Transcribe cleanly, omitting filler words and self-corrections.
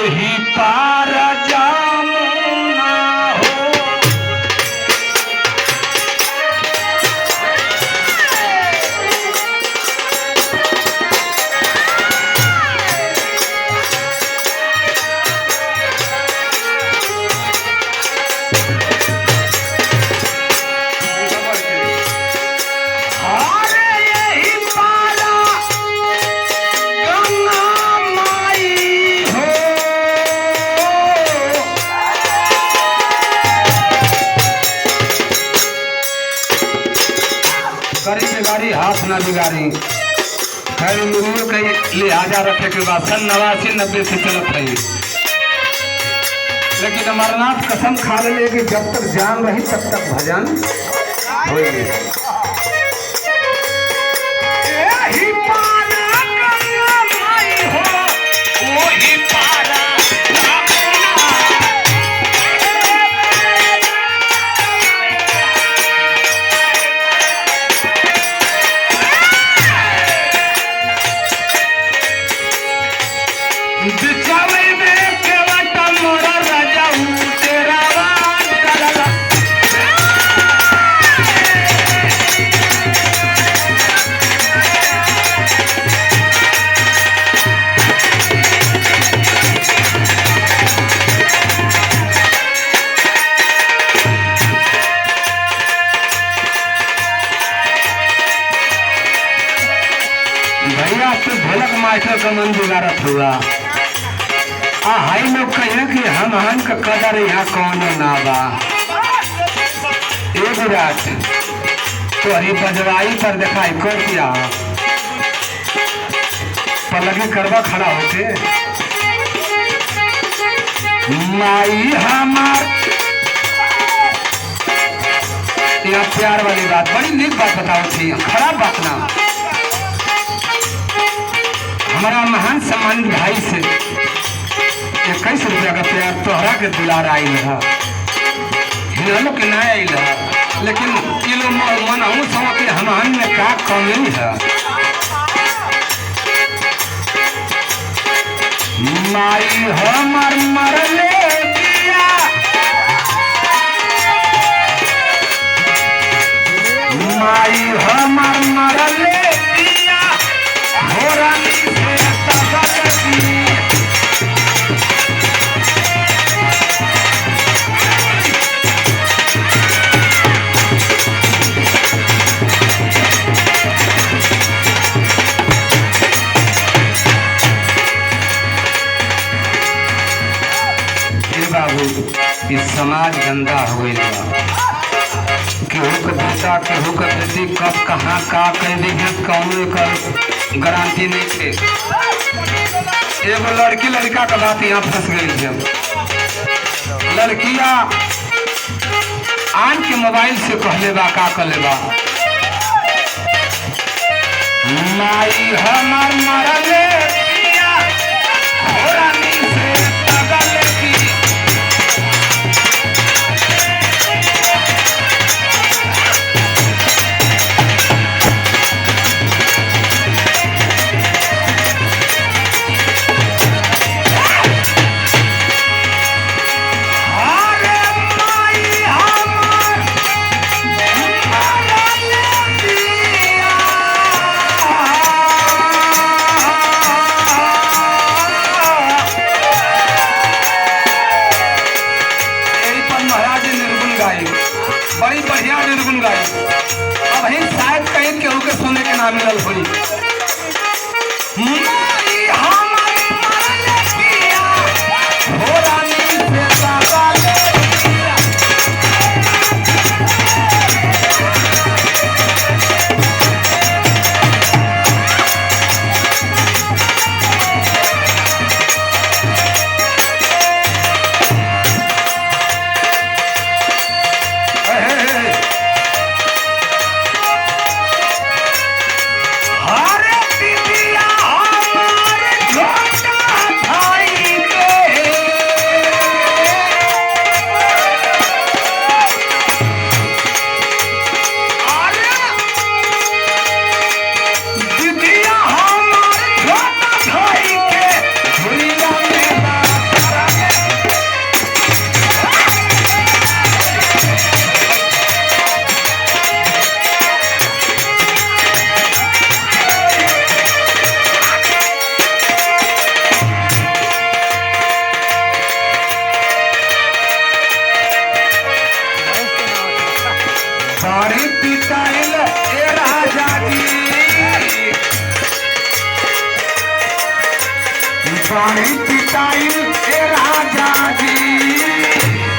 यही पार जमुना हो। हाथ ना बिगाड़ी खैर मुर्मू के लिहाजा रखे के बाद 89-90 से चलत रही, लेकिन अमरनाथ कसम खा ले कि जब तक जान रही तब तक भजन होगी। ढोलक मास्टर का मन बिगाड़त हुआ हाई लोग कहे कि हम का कदर यहाँ कौन ना बा। एक रात तो हरी बजवाई पर दिखाई कर दिया पलगी करवा खड़ा होके माई हमार। यहाँ प्यार वाली बात बड़ी नीक बात बताओ थी, खराब बात ना। हमारा महान सम्मानित भाई से 21 रुपया का प्यार तोहरा के दुलार आई है, हिलो के ना आई है, लेकिन किलो मन हूँ समझ के हमान में का कमी है। माई हमर मरले दिया माई हमर मरले दिया घोरानी इस समाज गंदा हो गई केहू के बेटा केहू के बेटी कब कहाँ का कह दी है कौन कर गारंटी नहीं थे। एगो लड़की लड़का का बात यहाँ फंस गई है। लड़कियाँ आन के मोबाइल से कहले बा का कहले बा माई हमार मरले दिया घोरानी से तगल की। बड़ी बढ़िया निर्गुण गाई, अब ही शायद कहीं केहू के सुने के ना मिलल होई। बाणी पिटाई ए राजा जी